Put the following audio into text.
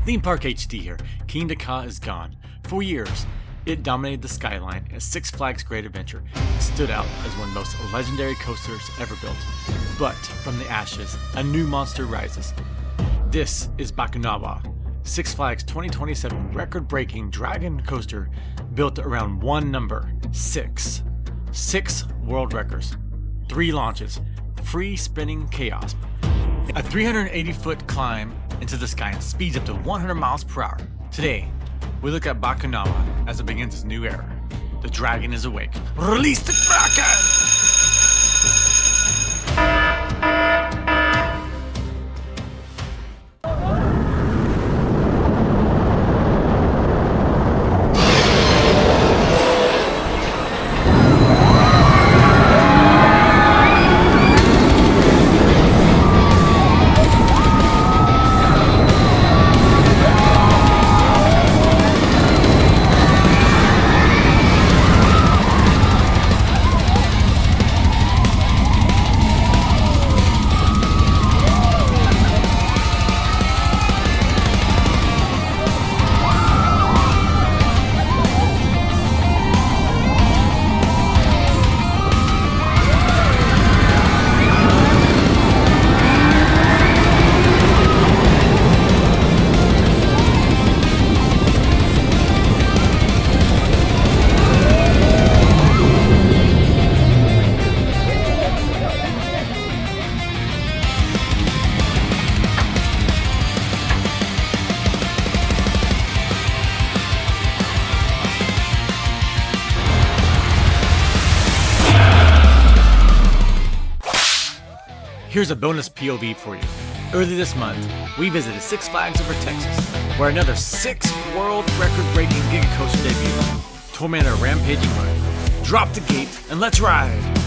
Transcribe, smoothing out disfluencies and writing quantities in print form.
Theme Park HD here. Kingda Ka is gone. For years, it dominated the skyline as Six Flags Great Adventure. It stood out as one of the most legendary coasters ever built. But from the ashes, a new monster rises. This is Bakunawa, Six Flags 2027 record-breaking dragon coaster built around one number, 6. 6 world records, 3 launches, free spinning chaos, a 380-foot climb into the sky and speeds up to 100 miles per hour. Today, we look at Bakunawa as it begins its new era. The dragon is awake. Release the Kraken! Here's a bonus POV for you. Early this month, we visited Six Flags over Texas, where another 6 world record-breaking Giga Coaster debuted. Tormenta Rampaging Ride. Drop the gate and let's ride!